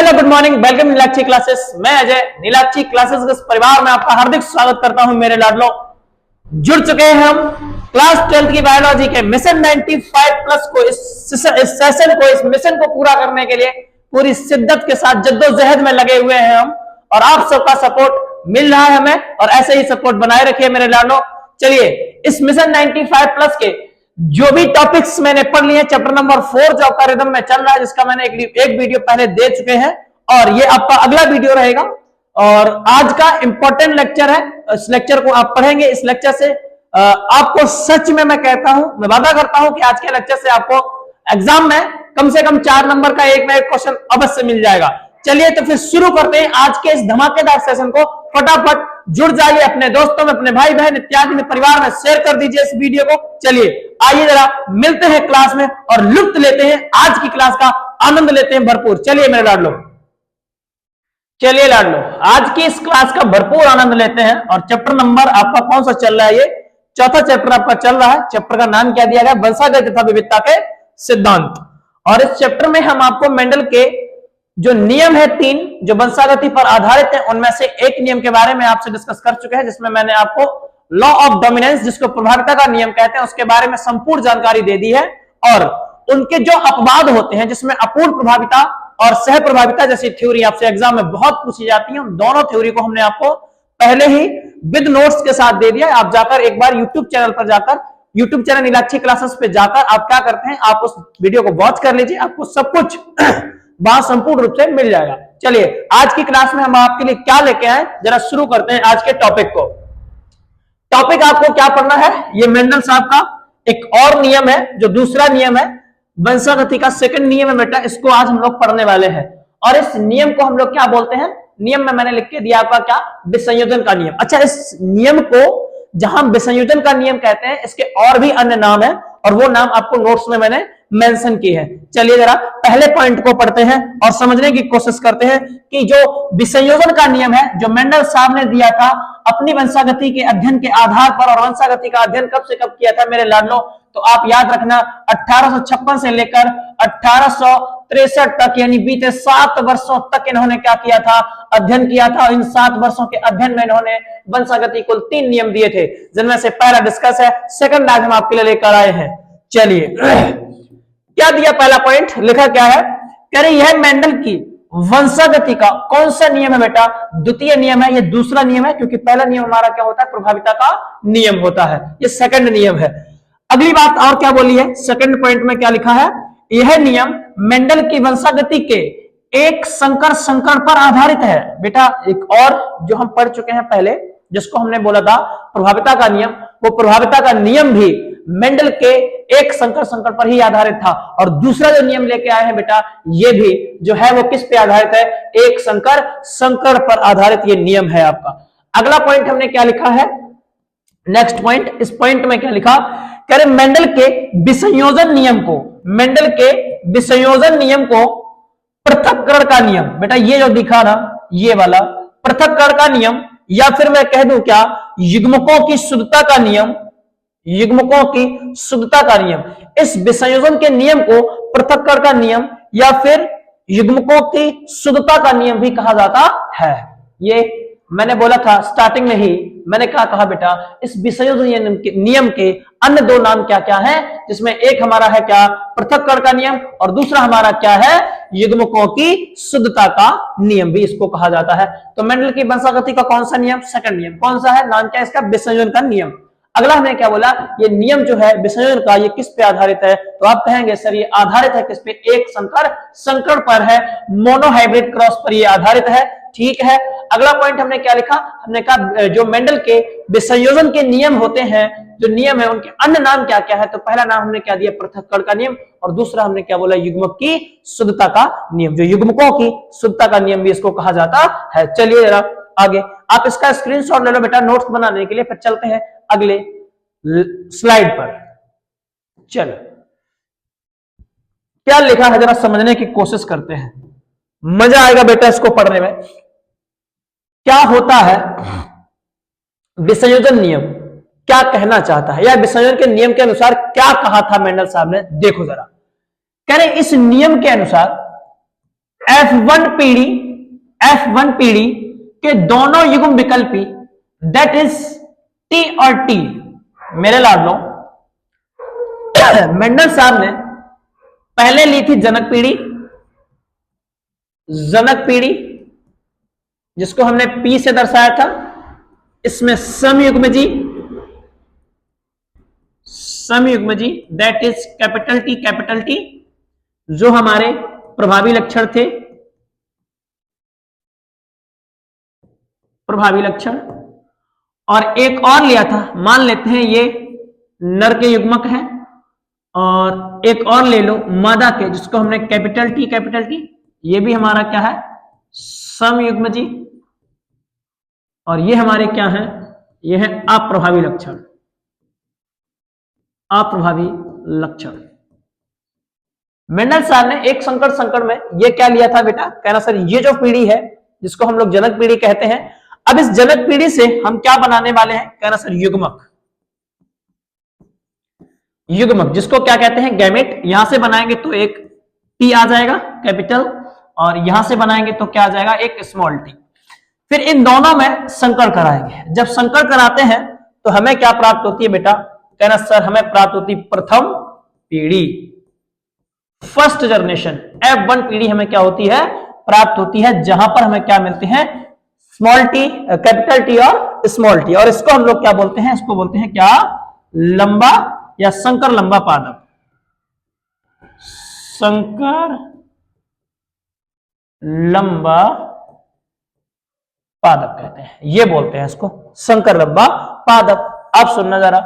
Hello good morning, welcome Neelakshi classes. मैं Ajay Neelakshi classes के परिवार में आपका हार्दिक स्वागत करता हूं। मेरे लाडलो, जुड़ चुके हैं हम क्लास 12th की बायोलॉजी के मिशन 95 प्लस को, इस मिशन को पूरा करने के लिए पूरी शिद्दत के साथ जद्दोजहद में लगे हुए हैं हम, और आप सबका सपोर्ट मिल रहा है हमें, और ऐसे ही सपोर्ट बनाए रखिए मेरे लाडलो। चलिए, इस मिशन 95 प्लस के जो भी टॉपिक्स मैंने पढ़ लिए, चैप्टर नंबर 4 जो आपका रिदम में चल रहा है, जिसका मैंने एक वीडियो पहले दे चुके हैं, और ये आपका अगला वीडियो रहेगा। और आज का इंपॉर्टेंट लेक्चर है, इस लेक्चर को आप पढ़ेंगे। इस लेक्चर से आपको सच में मैं कहता हूं, मैं वादा करता हूं कि आज के लेक्चर से आपको एग्जाम में कम से कम 4 नंबर का एक ना एक क्वेश्चन अवश्य मिल जाएगा। चलिए तो फिर शुरू करते हैं आज के इस धमाकेदार सेशन को। फटाफट जुड़ जाइए अपने दोस्तों में, अपने भाई बहन इत्यादि में, परिवार में शेयर कर दीजिए इस वीडियो को। चलिए आइए जरा मिलते हैं क्लास में और लुत्फ लेते हैं, आज की क्लास का आनंद लेते हैं भरपूर। चलिए मेरे लाडलो, चलिए लाडलो, आज की इस क्लास का भरपूर आनंद लेते हैं। और चैप्टर नंबर आपका कौन सा चल रहा है? ये चौथा चैप्टर आपका चल रहा है। चैप्टर का नाम क्या दिया गया? वंशागत तथा विविधता के सिद्धांत। और इस चैप्टर में हम आपको मेंडल के जो नियम है 3 जो वंशागति पर आधारित है, उनमें से एक नियम के बारे में आपसे डिस्कस कर चुके हैं, जिसमें मैंने आपको लॉ ऑफ डोमिनेंस, जिसको प्रभाविता का नियम कहते हैं, उसके बारे में संपूर्ण जानकारी दे दी है। और उनके जो अपवाद होते हैं, जिसमें अपूर्ण प्रभाविता और सह प्रभाविता जैसी थ्योरी आपसे एग्जाम में बहुत पूछी जाती है, उन दोनों थ्योरी को हमने आपको पहले ही विद नोट्स के साथ दे दिया। आप जाकर एक बार यूट्यूब चैनल पर जाकर, यूट्यूब चैनल नीलाक्षी क्लासेस पे जाकर आप क्या करते हैं, आप उस वीडियो को वॉच कर लीजिए, आपको सब कुछ वहां संपूर्ण रूप से मिल जाएगा। चलिए आज की क्लास में हम आपके लिए क्या लेके आए, जरा शुरू करते हैं आज के टॉपिक को। टॉपिक आपको क्या पढ़ना है? ये मेंडल साहब का एक और नियम है, जो दूसरा नियम है, वंशागति का सेकंड नियम है बेटा, इसको आज हम लोग पढ़ने वाले हैं। और इस नियम को हम लोग क्या बोलते हैं? नियम में मैंने लिख के दिया आपका क्या? विसंयोजन का नियम। अच्छा, इस नियम को जहां विसंयोजन का नियम कहते हैं, इसके और भी अन्य नाम है, और वो नाम आपको नोट्स में मैंने मेंशन की है। चलिए जरा पहले पॉइंट को पढ़ते हैं और समझने की कोशिश करते हैं कि जो विसंयोजन का नियम है, जो मेंडल साहब ने दिया था अपनी वंशागति के अध्ययन के आधार पर, और वंशागति का अध्ययन कब से कब किया था मेरे लाडलो, तो आप याद रखना 1856 से लेकर 1863 तक, यानी बीते 7 वर्षों तक इन्होंने क्या किया था? अध्ययन किया था। इन 7 वर्षों के अध्ययन में इन्होंने वंशागति कुल 3 नियम दिए थे, जिनमें से पहला डिस्कस है, सेकंड आज हम आपके लिए लेकर आए हैं। चलिए क्या दिया? पहला पॉइंट लिखा क्या है? कह रहे यह मेंडल की वंशागति का कौन सा नियम है बेटा? द्वितीय नियम है। ये दूसरा नियम है, क्योंकि पहला नियम हमारा क्या होता है? प्रभाविता का नियम होता है। ये सेकंड नियम है। अगली बात और क्या बोली है? सेकंड पॉइंट में क्या लिखा है? यह नियम मेंडल की वंशागति के एक संकर पर आधारित है। बेटा एक और जो हम पढ़ चुके हैं पहले, जिसको हमने बोला था प्रभाविता का नियम, वो प्रभाविता का नियम भी मेंडल के एक संकर पर ही आधारित था। और दूसरा जो नियम लेके आए हैं बेटा, ये भी जो है वो किस पे आधारित है? एक संकर पर आधारित ये नियम है आपका। अगला पॉइंट हमने क्या लिखा है? नेक्स्ट पॉइंट, इस पॉइंट में क्या लिखा? कह रहे मेंडल के विसंयोजन नियम को, मेंडल के विसंयोजन नियम को पृथक्करण का नियम, बेटा ये जो दिखा ना, ये वाला पृथक्करण का नियम, या फिर मैं कह दूं क्या, युग्मकों की शुद्धता का नियम, युग्मकों की शुद्धता का नियम, इस विसंयोजन के नियम को पृथक्करण का नियम या फिर युग्मकों की शुद्धता का नियम भी कहा जाता है। ये मैंने बोला था स्टार्टिंग में ही, मैंने क्या कहा बेटा? इस विसंयोजन नियम के अन्य 2 नाम क्या क्या है? जिसमें एक हमारा है क्या? पृथक्करण का नियम, और दूसरा हमारा क्या है? युग्मकों की शुद्धता का नियम भी इसको कहा जाता है। तो मेंडल की वंशागति का कौन सा नियम? सेकंड नियम। कौन सा है? नाम क्या है इसका? विसंयोजन का नियम। अगला हमने क्या बोला? ये नियम जो है विसंयोजन का, ये किस पे आधारित है? तो आप कहेंगे सर ये आधारित है किस पे? एक संकर पर है, मोनोहाइब्रिड क्रॉस पर ये आधारित है। ठीक है। अगला पॉइंट हमने क्या लिखा? हमने कहा जो मेंडल के विसंयोजन के नियम होते हैं, जो नियम है, उनके अन्य नाम क्या क्या है? तो पहला नाम हमने क्या दिया? पृथक्करण का नियम, और दूसरा हमने क्या बोला? युग्मक की शुद्धता का नियम। जो युग्मकों की शुद्धता का नियम भी इसको कहा जाता है। चलिए जरा आगे, आप इसका स्क्रीनशॉट ले लो बेटा नोट्स बनाने के लिए। फिर चलते हैं अगले स्लाइड पर। चलो क्या लिखा है जरा समझने की कोशिश करते हैं, मजा आएगा बेटा इसको पढ़ने में। क्या होता है विसंयोजन नियम? क्या कहना चाहता है, या विसंयोजन के नियम के अनुसार क्या कहा था मेंडल साहब ने? देखो जरा, कह रहे इस नियम के अनुसार F1 पीढ़ी, F1 पीढ़ी के दोनों युग्म विकल्पी दैट इज T और T। मेरे लाडलो, मेंडल साहब ने पहले ली थी जनक पीढ़ी, जनक पीढ़ी जिसको हमने P से दर्शाया था। इसमें समयुग्मजी, समयुग्मजी दैट इज कैपिटल टी जो हमारे प्रभावी लक्षण थे, प्रभावी लक्षण। और एक और लिया था, मान लेते हैं ये नर के युग्मक है, और एक और ले लो मादा के जिसको हमने कैपिटल टी, ये भी हमारा क्या है समयुग्मजी। और ये हमारे क्या है, ये है अप्रभावी लक्षण, अप्रभावी लक्षण। मेंडल साहब ने एक संकट में ये क्या लिया था बेटा, कहना सर ये जो पीढ़ी है जिसको हम लोग जनक पीढ़ी कहते हैं, अब इस जनक पीढ़ी से हम क्या बनाने वाले हैं, कहना सर युग्मक, युग्मक जिसको क्या कहते हैं गैमेट। यहां से बनाएंगे तो एक टी आ जाएगा कैपिटल, और यहां से बनाएंगे तो क्या आ जाएगा एक स्मॉल टी। फिर इन दोनों में संकर कराएंगे। जब संकर कराते हैं तो हमें क्या प्राप्त होती है बेटा, कहना सर हमें प्राप्त होती प्रथम पीढ़ी, फर्स्ट जनरेशन। F1 पीढ़ी हमें क्या होती है, प्राप्त होती है, जहां पर हमें क्या मिलते हैं स्मॉल टी, कैपिटल टी और स्मॉल टी। और इसको हम लोग क्या बोलते हैं, इसको बोलते हैं क्या लंबा या संकर लंबा पादप, संकर लंबा पादप कहते हैं, ये बोलते हैं इसको संकर लंबा पादप। आप सुनना जरा,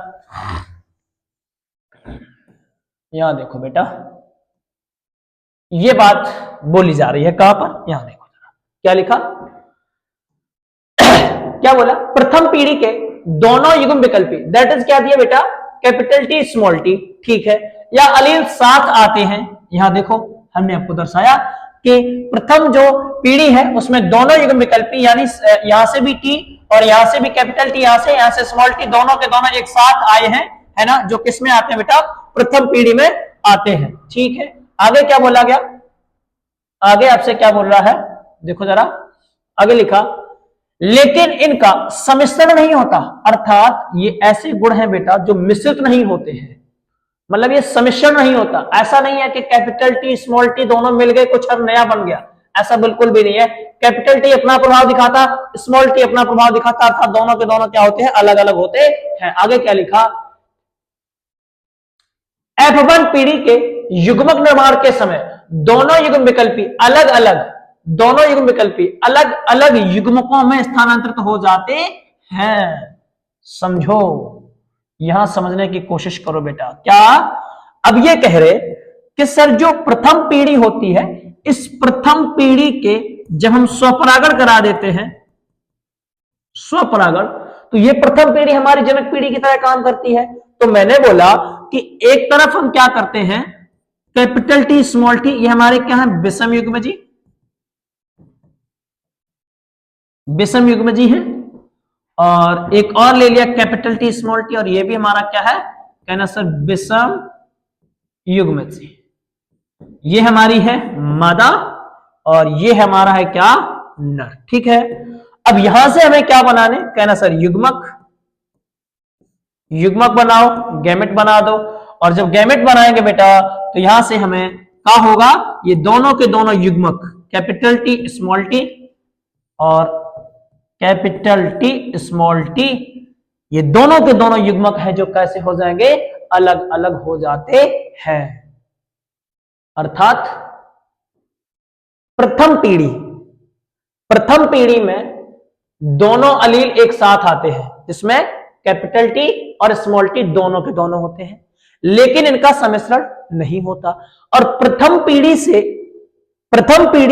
यहां देखो बेटा ये बात बोली जा रही है कहां पर, यहां देखो जरा क्या लिखा, क्या बोला, प्रथम पीढ़ी के दोनों युग्म विकल्पी दैट इज क्या दिया बेटा कैपिटल टी स्मॉल टी, ठीक है, या अलील साथ आते हैं। यहां देखो हमने आपको दर्शाया कि प्रथम जो पीढ़ी है उसमें दोनों युग्म विकल्पी यानी यहां से भी टी और यहां से भी कैपिटल टी, यहां से स्मॉल टी, दोनों के दोनों एक साथ आए हैं, है ना, जो किस में आते हैं बेटा प्रथम पीढ़ी में आते हैं, ठीक है। आगे क्या बोला गया, आगे आपसे क्या बोल रहा है, देखो जरा आगे लिखा, लेकिन इनका सम्मिश्रण नहीं होता, अर्थात ये ऐसे गुण हैं बेटा जो मिश्रित नहीं होते हैं, मतलब ये सम्मिश्रण नहीं होता। ऐसा नहीं है कि कैपिटल टी स्मॉल टी दोनों मिल गए कुछ और नया बन गया, ऐसा बिल्कुल भी नहीं है। कैपिटल टी अपना प्रभाव दिखाता, स्मॉल टी अपना प्रभाव दिखाता, अर्थात दोनों के दोनों क्या होते हैं अलग अलग होते हैं। आगे क्या लिखा, F1 पीढ़ी के युग्मक निर्माण के समय दोनों युग्म विकल्पी अलग अलग, दोनों युग्म विकल्पी अलग अलग युग्मकों में स्थानांतरित हो जाते हैं। समझो, यहां समझने की कोशिश करो बेटा। क्या अब ये कह रहे कि सर जो प्रथम पीढ़ी होती है, इस प्रथम पीढ़ी के जब हम स्वपरागण करा देते हैं, स्वपरागण, तो ये प्रथम पीढ़ी हमारी जनक पीढ़ी की तरह काम करती है। तो मैंने बोला कि एक तरफ हम क्या करते हैं कैपिटल टी स्मॉल टी, ये हमारे क्या है विषम युग्म जी, विषम युग्म जी है, और एक और ले लिया कैपिटल टी स्मॉल टी, और ये भी हमारा क्या है कहना सर विषम युग्म जी। ये हमारी है मादा और ये हमारा है क्या नर, ठीक है। अब यहां से हमें क्या बनाने, कहना सर युग्मक, युग्मक बनाओ, गैमेट बना दो। और जब गैमेट बनाएंगे बेटा तो यहां से हमें क्या होगा, ये दोनों के दोनों युग्मक कैपिटल टी स्मॉल टी और कैपिटल टी स्मॉल टी, ये दोनों के दोनों युग्मक है जो कैसे हो जाएंगे अलग अलग हो जाते हैं। अर्थात प्रथम पीढ़ी में दोनों अलील एक साथ आते हैं जिसमें कैपिटल टी और स्मॉल टी दोनों के दोनों होते हैं, लेकिन इनका सम्मिश्रण नहीं होता। और प्रथम पीढ़ी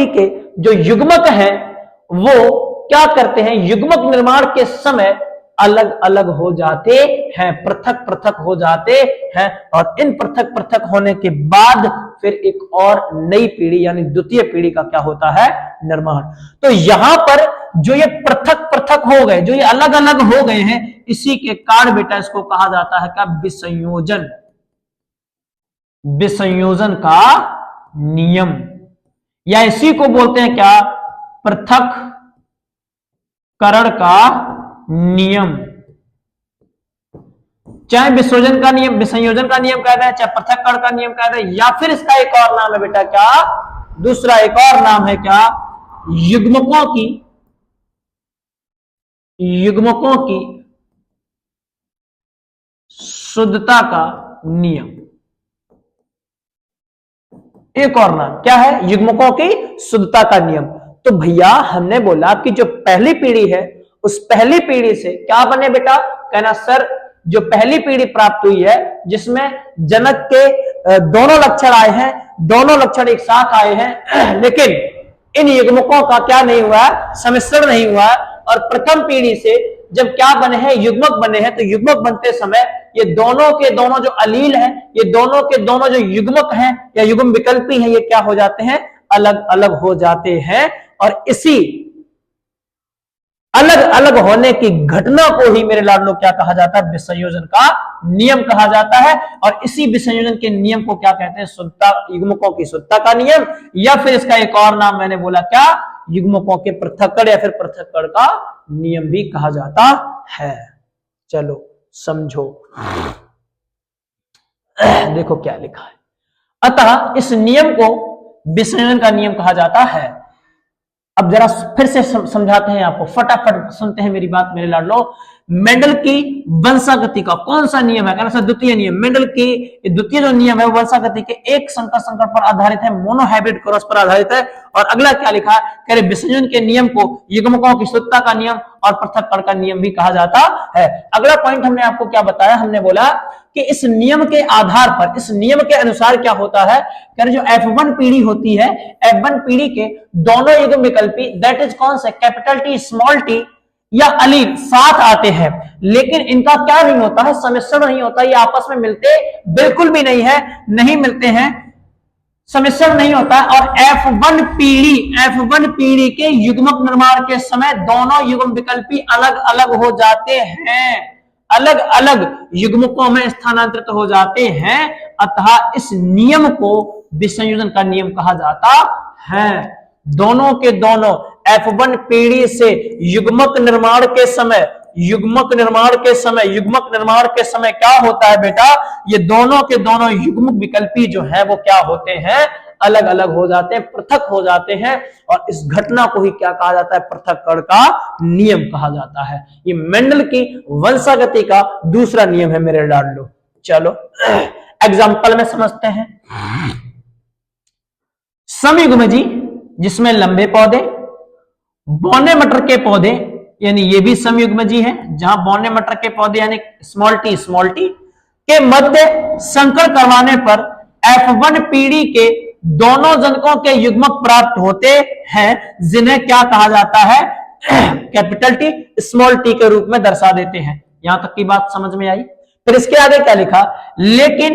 के जो युग्मक हैं वो क्या करते हैं, युग्मक निर्माण के समय अलग अलग हो जाते हैं, पृथक पृथक हो जाते हैं, और इन पृथक पृथक होने के बाद फिर एक और नई पीढ़ी यानी द्वितीय पीढ़ी का क्या होता है निर्माण। तो यहां पर जो ये पृथक पृथक हो गए, जो ये अलग अलग हो गए हैं, इसी के कारण बेटा इसको कहा जाता है क्या विसंयोजन, विसंयोजन का नियम। या इसी को बोलते हैं क्या, पृथक्करण का नियम। चाहे विसर्जन का नियम, विसंयोजन का नियम कहते हैं, चाहे पृथक्करण का नियम कहते हैं, या फिर इसका एक और नाम है बेटा क्या, दूसरा एक और नाम है क्या, युग्मकों की शुद्धता का नियम। एक और नाम क्या है, युग्मकों की शुद्धता का नियम। तो भैया हमने बोला कि जो पहली पीढ़ी है उस पहली पीढ़ी से क्या बने बेटा, कहना सर जो पहली पीढ़ी प्राप्त हुई है जिसमें जनक के दोनों लक्षण आए हैं, दोनों लक्षण एक साथ आए हैं, लेकिन इन युग्मकों का क्या नहीं हुआ, सम्मिश्रण नहीं हुआ। और प्रथम पीढ़ी से जब क्या बने हैं, युग्मक बने हैं, तो युग्मक बनते समय ये दोनों के दोनों जो अलील हैं, ये दोनों के दोनों जो युग्मक हैं या युग्म विकल्पी हैं, ये क्या हो जाते हैं, अलग अलग हो जाते हैं। और इसी अलग अलग होने की घटना को ही मेरे लाडलो क्या कहा जाता है, विसंयोजन का नियम कहा जाता है। और इसी विसंयोजन के नियम को क्या कहते हैं, शुद्धता, युग्मकों की शुद्धता का नियम, या फिर इसका एक और नाम मैंने बोला क्या, युग्मकों के पृथक्करण या फिर पृथक्करण का नियम भी कहा जाता है। चलो समझो, देखो क्या लिखा है। अतः इस नियम को विसंयोजन का नियम कहा जाता है। अब जरा फिर से समझाते हैं आपको, फटाफट सुनते हैं मेरी बात मेरे लाडलो। मेंडल की वंशागति का कौन सा नियम है, कहना सर द्वितीय नियम। मेंडल की द्वितीय जो नियम है वंशागति के एक संकर पर आधारित है, मोनोहाइब्रिड क्रॉस पर आधारित है। और अगला क्या लिखा है, कह रहे विसंयोजन के नियम को युग्मकों की शुद्धता का नियम और पृथक्करण का नियम भी कहा जाता है। अगला पॉइंट हमने आपको क्या बताया, हमने बोला कि इस नियम के आधार पर, इस नियम के अनुसार क्या होता है, कह रहे जो F1 पीढ़ी होती है, F1 पीढ़ी के दोनों युग्म विकल्पी दैट इज कौन से, कैपिटल टी स्मॉल टी या अलील साथ आते हैं, लेकिन इनका क्या नहीं होता है, सम्मिश्रण नहीं होता, ये आपस में मिलते बिल्कुल भी नहीं है, नहीं मिलते हैं, सम्मिश्रण नहीं होता है। और F1 पीढ़ी के युग्मक निर्माण के समय दोनों युग्म विकल्पी अलग अलग हो जाते हैं, अलग अलग युग्मकों में स्थानांतरित हो जाते हैं। अतः इस नियम को विसंयोजन का नियम कहा जाता है। दोनों के दोनों F1 पीढ़ी से युग्मक निर्माण के समय क्या होता है बेटा, ये दोनों के दोनों युग्मक विकल्पी जो है वो क्या होते हैं, अलग अलग हो जाते हैं, पृथक हो जाते हैं। और इस घटना को ही क्या कहा जाता है, पृथक्करण का नियम कहा जाता है। ये मेंडल की वंशागति का दूसरा नियम है मेरे लाडलो। चलो एग्जाम्पल में समझते हैं। समयुग्मजी जिसमें लंबे पौधे, बौने मटर के पौधे, यानी ये भी समयुग्मजी है जहां बौने मटर के पौधे यानी स्मॉल टी के मध्य संकर करवाने पर F1 पीढ़ी के दोनों जनकों के युग्मक प्राप्त होते हैं, जिन्हें क्या कहा जाता है, कैपिटल टी स्मॉल टी के रूप में दर्शा देते हैं। यहां तक की बात समझ में आई। फिर इसके आगे क्या लिखा, लेकिन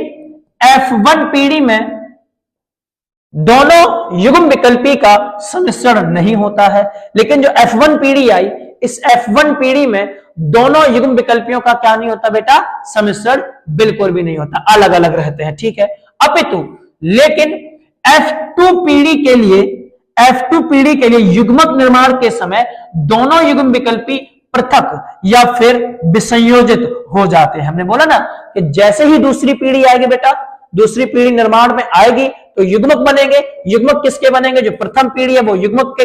F1 पीढ़ी में दोनों युग्म विकल्पी का सम्मिश्रण नहीं होता है। लेकिन जो F1 पीढ़ी आई, इस F1 पीढ़ी में दोनों युग्म विकल्पियों का क्या नहीं होता बेटा, सम्मिश्रण बिल्कुल भी नहीं होता, अलग अलग रहते हैं, ठीक है। अपितु लेकिन F2 पीढ़ी के लिए युग्मक निर्माण के समय दोनों युग्म विकल्पी पृथक या फिर विसंयोजित हो जाते हैं। हमने बोला ना कि जैसे ही दूसरी पीढ़ी आएगी बेटा, दूसरी पीढ़ी निर्माण में आएगी तो युग्मक बनेंगे। युग्मक किसके बनेंगे, जो प्रथम पीढ़ी है वो युग्मक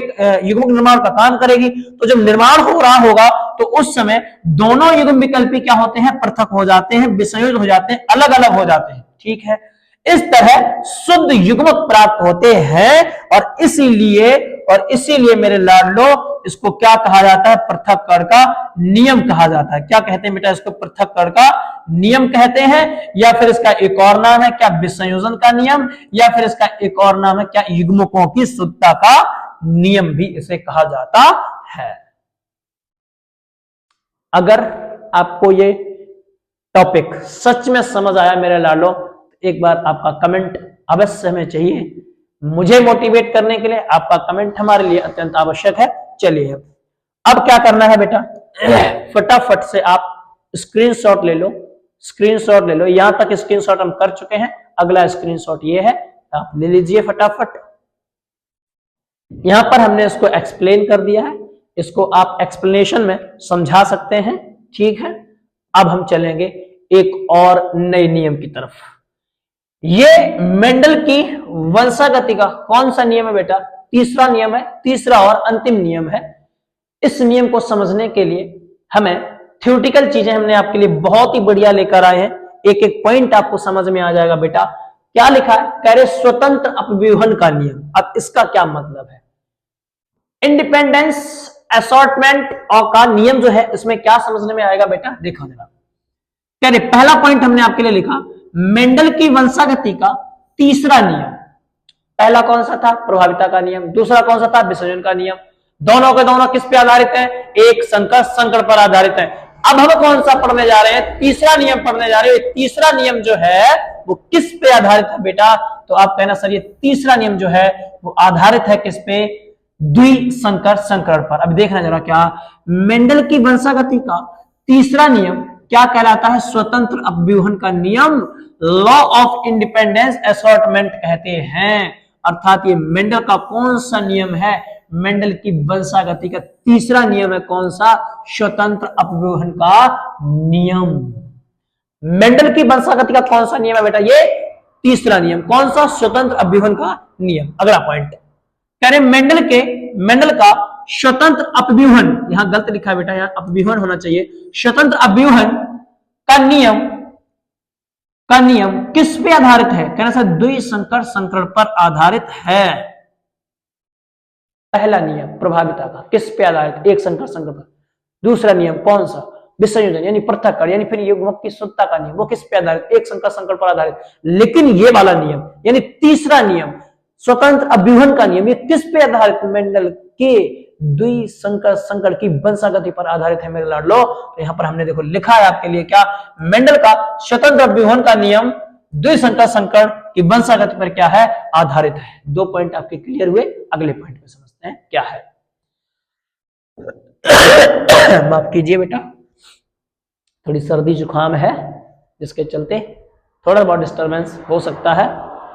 निर्माण का काम करेगी। तो जब निर्माण हो रहा होगा तो उस समय दोनों युग्म विकल्पी क्या होते हैं, पृथक हो जाते हैं, विसंयोजित हो जाते हैं, अलग अलग हो जाते हैं, ठीक है। इस तरह शुद्ध युग्मक प्राप्त होते हैं। और इसीलिए मेरे लाडलो इसको क्या कहा जाता है, पृथक्करण का नियम कहा जाता है। क्या कहते हैं बेटा, इसको पृथक्करण का नियम कहते हैं, या फिर इसका एक और नाम है क्या, विसंयोजन का नियम, या फिर इसका एक और नाम है क्या, युग्मकों की शुद्धता का नियम भी इसे कहा जाता है। अगर आपको ये टॉपिक सच में समझ आया मेरे लाडलो, एक बार आपका कमेंट अवश्य हमें चाहिए। मुझे मोटिवेट करने के लिए आपका कमेंट हमारे लिए अत्यंत आवश्यक है। चलिए अब क्या करना है बेटा, फटाफट से आप स्क्रीनशॉट ले लो, यहां तक स्क्रीनशॉट हम कर चुके हैं। अगला स्क्रीनशॉट ये है, आप ले लीजिए फटाफट। यहां पर हमने इसको एक्सप्लेन कर दिया है, इसको आप एक्सप्लेनेशन में समझा सकते हैं, ठीक है। अब हम चलेंगे एक और नए नियम की तरफ। ये मेंडल की वंशागति का कौन सा नियम है बेटा? तीसरा नियम है, तीसरा और अंतिम नियम है। इस नियम को समझने के लिए हमें थ्योरेटिकल चीजें हमने आपके लिए बहुत ही बढ़िया लेकर आए हैं, एक एक पॉइंट आपको समझ में आ जाएगा बेटा। क्या लिखा है? कह रहे स्वतंत्र अपव्यूहन का नियम। अब इसका क्या मतलब है? इंडिपेंडेंस असॉर्टमेंट और का नियम जो है, इसमें क्या समझने में आएगा बेटा? देखो जरा, कह रहे पहला पॉइंट हमने आपके लिए लिखा मेंडल की वंशागति का तीसरा नियम। पहला कौन सा था? प्रभाविता का नियम। दूसरा कौन सा था? विसर्जन का नियम। दोनों के दोनों किस पे आधारित है? एक संकर संकड़ पर आधारित है। अब हम कौन सा पढ़ने जा रहे हैं? तीसरा नियम पढ़ने जा रहे हैं। तीसरा नियम जो है वो किस पे आधारित है बेटा? तो आप कहना सर ये तीसरा नियम जो है वो आधारित है किस पे? द्विसंकर संकरण पर। अब देखना जरा, क्या मेंडल की वंशागति का तीसरा नियम क्या कहलाता है? स्वतंत्र अपव्यूहन का नियम, लॉ ऑफ इंडिपेंडेंस असॉर्टमेंट कहते हैं। अर्थात ये मेंडल का कौन सा नियम है? मेंडल की वंशागति का तीसरा नियम है कौन सा? स्वतंत्र अपव्यूहन का नियम। मेंडल की वंशागति का कौन सा नियम है बेटा? ये तीसरा नियम। कौन सा? स्वतंत्र अपव्यूहन का नियम। अगला पॉइंट कह रहे मेंडल का स्वतंत्र अपव्यूहन, यहां गलत लिखा है बेटा, यहां अपव्यूहन होना चाहिए। स्वतंत्र अपव्यूहन का नियम किस पे आधारित है? कहना सर द्विसंकर संकरण पर आधारित है। पहला नियम प्रभाविता का किस पे आधारित? एक संकर संकरण पर। दूसरा नियम कौन सा? विसंयोजन यानी पृथक्करण यानी फिर युग्मक की शुद्धता का नियम, वो किस पे आधारित? एक संकर संकरण पर आधारित। लेकिन ये वाला नियम यानी तीसरा नियम स्वतंत्र अपव्यूहन का नियम, ये किस पे आधारित? मेंडल के द्विसंकर संकरण की वंशागति पर आधारित है मेरे लाडलो। तो यहां पर हमने देखो लिखा है आपके लिए, क्या? मेंडल का स्वतंत्र अपव्यूहन का नियम द्विसंकर संकरण की वंशागति पर क्या है? आधारित है। दो पॉइंट आपके क्लियर हुए। अगले पॉइंट में समझते हैं क्या है। माफ कीजिए बेटा, थोड़ी सर्दी जुकाम है जिसके चलते थोड़ा बहुत डिस्टर्बेंस हो सकता है,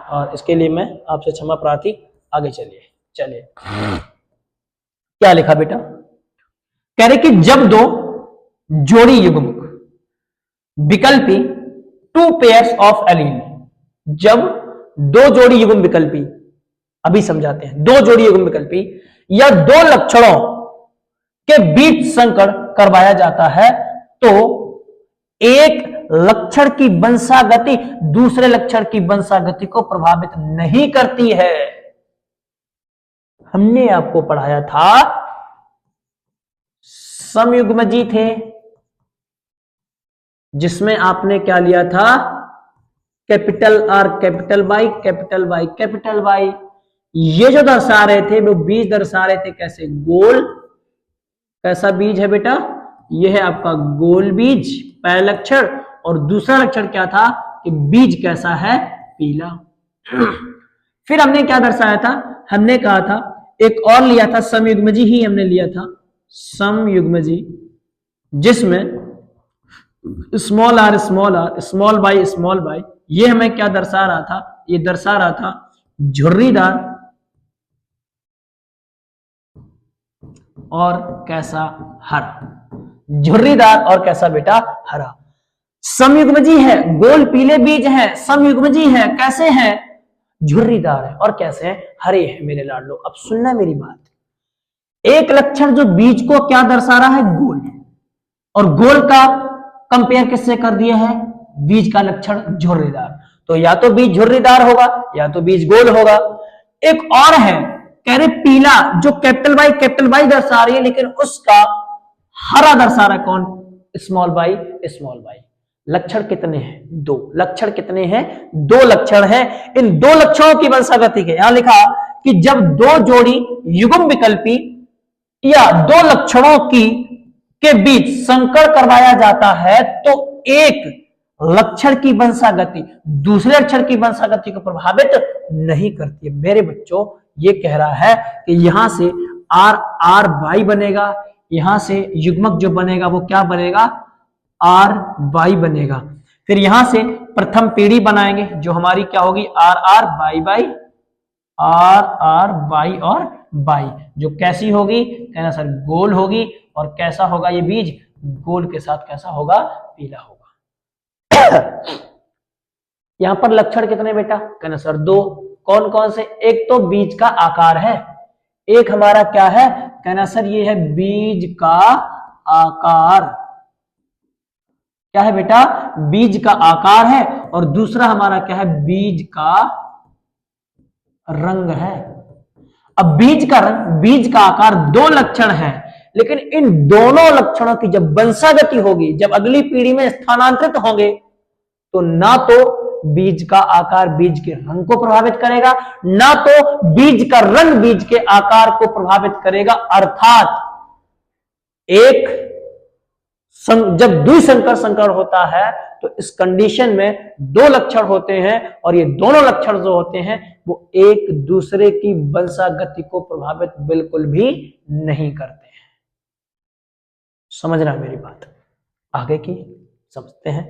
और इसके लिए मैं आपसे क्षमा प्रार्थी। आगे चलिए क्या लिखा बेटा? कह रहे कि जब दो जोड़ी युग्मक विकल्पी, टू पेयर्स ऑफ एलील, जब दो जोड़ी युग्म विकल्पी, अभी समझाते हैं, दो जोड़ी युग्म विकल्पी या दो लक्षणों के बीच संकरण करवाया जाता है तो एक लक्षण की वंशागति दूसरे लक्षण की वंशागति को प्रभावित नहीं करती है। हमने आपको पढ़ाया था, समयुग्मजी थे जिसमें आपने क्या लिया था? Capital R capital Y capital Y capital Y. ये जो दर्शा रहे थे वो बीज दर्शा रहे थे कैसे? गोल। कैसा बीज है बेटा? यह है आपका गोल बीज, पहला लक्षण। और दूसरा लक्षण क्या था कि बीज कैसा है? पीला। फिर हमने क्या दर्शाया था? हमने कहा था एक और लिया था, समयुग्मजी ही हमने लिया था, समयुग्मजी, जिसमें स्मॉल आर स्मॉल बाई, ये हमें क्या दर्शा रहा था? ये दर्शा रहा था झुर्रीदार और कैसा? हरा। झुर्रीदार और कैसा बेटा? हरा। समयुग्मजी है, गोल पीले बीज है, समयुग्मजी है, कैसे हैं? झुर्रीदार है और कैसे हैं? हरे हैं मेरे लाडलो। अब सुनना मेरी बात, एक लक्षण जो बीज को क्या दर्शा रहा है? गोल। और गोल का कंपेयर किससे कर दिया है? बीज का लक्षण झुर्रीदार। तो या तो बीज झुर्रीदार होगा या तो बीज गोल होगा। एक और है, कह रहे पीला, जो कैपिटल वाई दर्शा रही है, लेकिन उसका हरा दर्शा रहा है कौन? Small by. लक्षण कितने हैं? दो। लक्षण कितने हैं? दो लक्षण हैं। इन दो लक्षणों की वंशागति के यहां लिखा कि जब दो जोड़ी युग्म विकल्पी या दो लक्षणों के बीच संकरण करवाया जाता है तो एक लक्षण की वंशागति दूसरे लक्षण की वंशागति को प्रभावित नहीं करती है। मेरे बच्चों, ये कह रहा है कि यहां से आर वाई बनेगा, यहां से युग्मक जो बनेगा वो क्या बनेगा? आर वाई बनेगा। फिर यहां से प्रथम पीढ़ी बनाएंगे जो हमारी क्या होगी? R R Y Y, R R Y और बाई, जो कैसी होगी, कहना सर गोल होगी, और कैसा होगा ये बीज, गोल के साथ कैसा होगा, पीला होगा। यहां पर लक्षण कितने बेटा, कहना सर दो, कौन कौन से, एक तो बीज का आकार है, एक हमारा क्या है, कहना सर ये है बीज का आकार, क्या है बेटा, बीज का आकार है, और दूसरा हमारा क्या है, बीज का रंग है। अब बीज का रंग, बीज का आकार, दो लक्षण हैं, लेकिन इन दोनों लक्षणों की जब वंशागति होगी, जब अगली पीढ़ी में स्थानांतरित होंगे, तो ना तो बीज का आकार बीज के रंग को प्रभावित करेगा, ना तो बीज का रंग बीज के आकार को प्रभावित करेगा। अर्थात एक जब द्विसंकर संकरण होता है तो इस कंडीशन में दो लक्षण होते हैं, और ये दोनों लक्षण जो होते हैं वो एक दूसरे की वंशागति को प्रभावित बिल्कुल भी नहीं करते हैं। समझना मेरी बात, आगे की समझते हैं।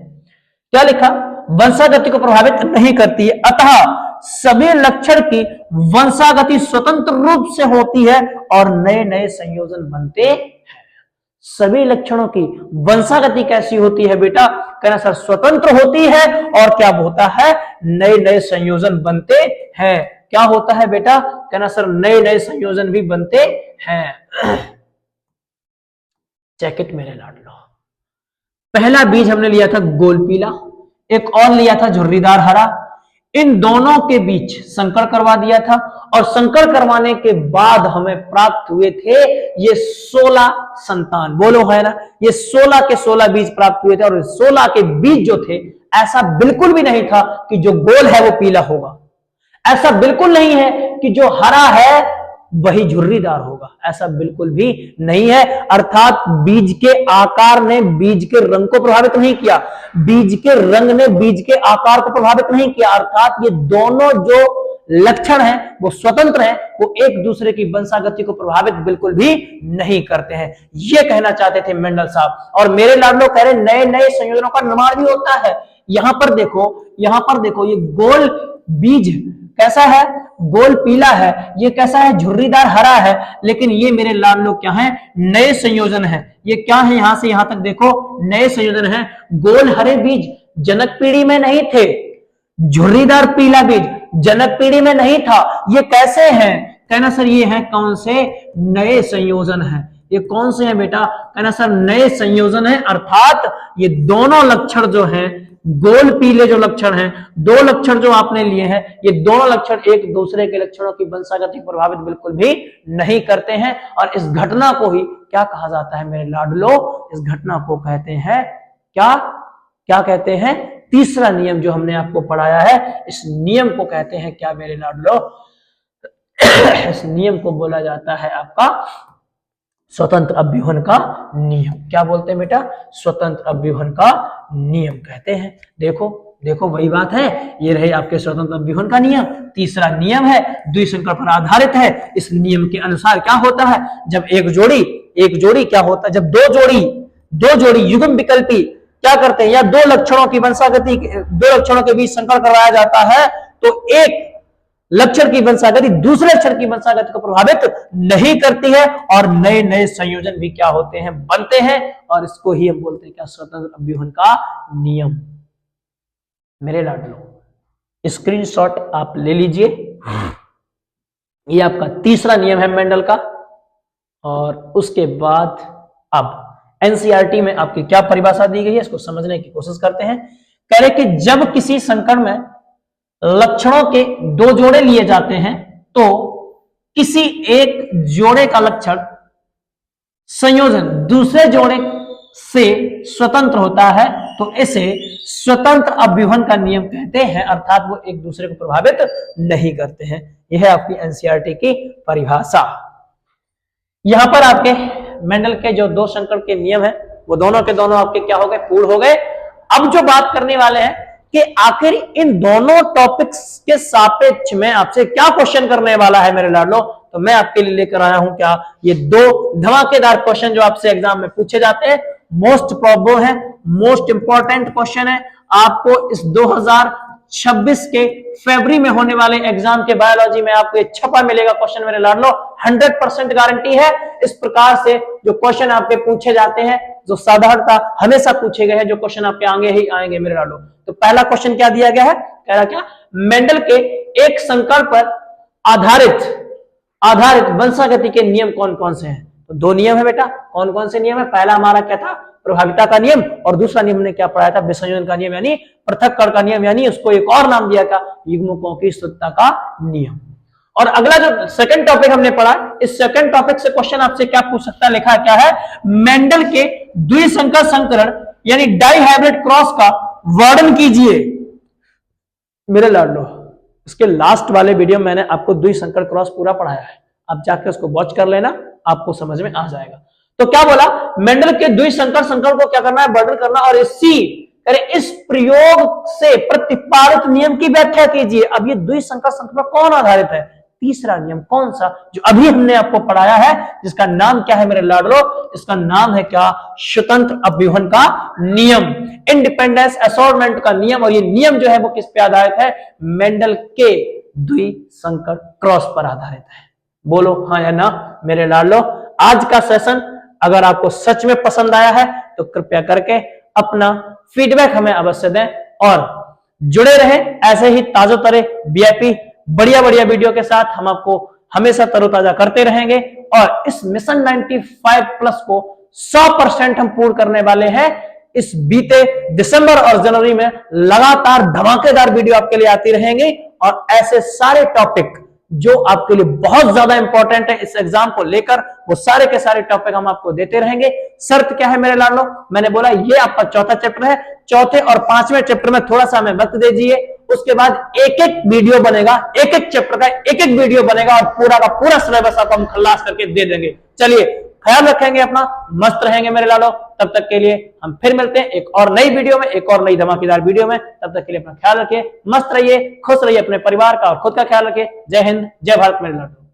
क्या लिखा, वंशागति को प्रभावित नहीं करती है, अतः सभी लक्षण की वंशागति स्वतंत्र रूप से होती है और नए नए संयोजन बनते हैं। सभी लक्षणों की वंशागति कैसी होती है बेटा, कहना सर स्वतंत्र होती है, और क्या होता है, नए नए संयोजन बनते हैं। क्या होता है बेटा, कहना सर नए नए संयोजन भी बनते हैं। चेक इट मेरे लाडलो, पहला बीज हमने लिया था गोल पीला, एक और लिया था झुर्रीदार हरा, इन दोनों के बीच संकर करवा दिया था, और संकर करवाने के बाद हमें प्राप्त हुए थे ये 16 संतान, बोलो है ना, ये 16 के 16 बीज प्राप्त हुए थे, और 16 के बीज जो थे, ऐसा बिल्कुल भी नहीं था कि जो गोल है वो पीला होगा, ऐसा बिल्कुल नहीं है कि जो हरा है वही झुर्रीदार होगा, ऐसा बिल्कुल भी नहीं है। अर्थात बीज के आकार ने बीज के रंग को प्रभावित नहीं किया, बीज के रंग ने बीज के आकार को प्रभावित नहीं किया, अर्थात ये दोनों जो लक्षण हैं वो स्वतंत्र हैं, वो एक दूसरे की वंशागति को प्रभावित बिल्कुल भी नहीं करते हैं, ये कहना चाहते थे मेंडल साहब। और मेरे लाडलो कह रहे नए नए संयोजनों का निर्माण भी होता है। यहां पर देखो ये गोल बीज कैसा है, गोल पीला है, ये कैसा है, झुर्रीदार हरा है, लेकिन ये मेरे लाडलो क्या है, नए संयोजन है। ये क्या है, यहां से यहां तक देखो नए संयोजन है। गोल हरे बीज जनक पीढ़ी में नहीं थे, झुर्रीदार पीला बीज जनक पीढ़ी में नहीं था, ये कैसे हैं, कहना सर ये है कौन से, नए संयोजन है। ये कौन से हैं बेटा, कहना सर नए संयोजन है, अर्थात ये दोनों लक्षण जो हैं, गोल पीले जो लक्षण हैं, दो लक्षण जो आपने लिए हैं, ये दोनों लक्षण एक दूसरे के लक्षणों की वंशागति प्रभावित बिल्कुल भी नहीं करते हैं। और इस घटना को ही क्या कहा जाता है मेरे लाडलो, इस घटना को कहते हैं क्या, क्या कहते हैं, तीसरा नियम जो हमने आपको पढ़ाया है, इस नियम को कहते हैं क्या मेरे लाडलो, इस नियम को बोला जाता है आपका स्वतंत्र अभ्यूहन का नियम। क्या बोलते हैं बेटा, स्वतंत्र अभ्यूहन का नियम कहते हैं। देखो देखो वही बात है, ये रहे आपके स्वतंत्र अभ्यूहन का नियम। तीसरा नियम है द्विसंकर पर आधारित है। इस नियम के अनुसार क्या होता है, जब एक जोड़ी क्या होता है, जब दो जोड़ी युग्म विकल्पी क्या करते हैं, या दो लक्षणों की वंशागति, दो लक्षणों के बीच संकर करवाया जाता है, तो एक लक्षण की वंशागति दूसरे लक्षण की वंशागति को प्रभावित नहीं करती है, और नए नए संयोजन भी क्या होते हैं, बनते हैं, और इसको ही हम बोलते हैं क्या, स्वतंत्र अभ्यूहन का नियम। मेरे लाडलो स्क्रीनशॉट आप ले लीजिए, ये आपका तीसरा नियम है मेंडल का। और उसके बाद अब एनसीईआरटी में आपकी क्या परिभाषा दी गई है, इसको समझने की कोशिश करते हैं। कह रहे कि जब किसी संकर में लक्षणों के दो जोड़े लिए जाते हैं, तो किसी एक जोड़े का लक्षण संयोजन दूसरे जोड़े से स्वतंत्र होता है, तो इसे स्वतंत्र अभ्यूहन का नियम कहते हैं, अर्थात वो एक दूसरे को प्रभावित नहीं करते हैं। यह है आपकी एनसीईआरटी की परिभाषा। यहां पर आपके मेंडल के जो दो संकर के नियम है, वो दोनों के दोनों आपके क्या हो गए, पूर्ण हो गए। अब जो बात करने वाले हैं कि आखिर इन दोनों टॉपिक्स के सापेक्ष में आपसे क्या क्वेश्चन करने वाला है मेरे लाडलो, तो मैं आपके लिए लेकर आया हूं क्या, ये दो धमाकेदार क्वेश्चन जो आपसे एग्जाम में पूछे जाते हैं। मोस्ट प्रोबेबल है, मोस्ट इंपॉर्टेंट क्वेश्चन है। आपको इस 2026 के फरवरी में होने वाले एग्जाम के बायोलॉजी में आपको ये छपा मिलेगा क्वेश्चन मेरे लाडलो। 100% गारंटी है। इस प्रकार से जो क्वेश्चन आपके पूछे जाते हैं, जो साधारणतः हमेशा पूछे गए हैं, जो क्वेश्चन आपके आगे ही आएंगे मेरे लाडलो। तो पहला क्वेश्चन क्या दिया गया है, कह रहा क्या, मेंडल के एक संकर पर आधारित वंशागति के नियम कौन कौन से हैं। तो दो नियम है बेटा। कौन कौन से नियम है, पहला हमारा क्या था, प्रभाविता का नियम, और दूसरा नियम ने क्या पढ़ाया था, विसंयोजन का नियम यानी पृथक्करण का नियम, यानी उसको एक और नाम दिया था युग्मकों की शुद्धता का नियम। और अगला जो सेकंड टॉपिक हमने पढ़ा, इस सेकंड टॉपिक से क्वेश्चन आपसे क्या पूछ सकता है, लिखा क्या है, मेंडल के द्विसंकर संकरण यानी डाइहाइब्रिड क्रॉस का वर्णन कीजिए। मेरे लाडलो, इसके लास्ट वाले वीडियो में मैंने आपको द्विसंकर क्रॉस पूरा पढ़ाया है, आप जाकर उसको वॉच कर लेना, आपको समझ में आ जाएगा। तो क्या बोला, मेंडल के द्विसंकर संकरण को क्या करना है, वर्णन करना, और इस प्रयोग से प्रतिपादित नियम की व्याख्या कीजिए। अब ये द्विसंकर संकरण पर कौन आधारित है, तीसरा नियम कौन सा, जो अभी हमने आपको पढ़ाया है, जिसका नाम क्या है मेरे लाडलो, इसका नाम है क्या, स्वतंत्र अपव्यूहन का नियम, इंडिपेंडेंस असॉर्टमेंट का नियम। और ये नियम जो है वो किस पे आधारित है, मेंडल के द्विसंकर क्रॉस पर आधारित है। बोलो हाँ या ना मेरे लाडलो। आज का सेशन अगर आपको सच में पसंद आया है तो कृपया करके अपना फीडबैक हमें अवश्य दें, और जुड़े रहें ऐसे ही ताजा तरे वीआईपी बढ़िया बढ़िया वीडियो के साथ। हम आपको हमेशा तरोताजा करते रहेंगे, और इस मिशन 95+ को 100% हम पूर्ण करने वाले हैं। इस बीते दिसंबर और जनवरी में लगातार धमाकेदार वीडियो आपके लिए आती रहेंगी, और ऐसे सारे टॉपिक जो आपके लिए बहुत ज्यादा इंपॉर्टेंट है इस एग्जाम को लेकर, वो सारे के सारे टॉपिक हम आपको देते रहेंगे। शर्त क्या है मेरे लाडलो, मैंने बोला ये आपका चौथा चैप्टर है, चौथे और पांचवें चैप्टर में थोड़ा सा हमें वक्त दे दीजिए, उसके बाद एक एक वीडियो बनेगा, एक एक चैप्टर का एक एक वीडियो बनेगा, और पूरा का पूरा सिलेबस आपको हम खल्लास करके दे देंगे। चलिए, ख्याल रखेंगे अपना, मस्त रहेंगे मेरे लाडो। तब तक के लिए हम फिर मिलते हैं एक और नई वीडियो में, एक और नई धमाकेदार वीडियो में। तब तक के लिए अपना ख्याल रखिए, मस्त रहिए, खुश रहिए, अपने परिवार का और खुद का ख्याल रखिए। जय हिंद, जय भारत मेरे लाडो।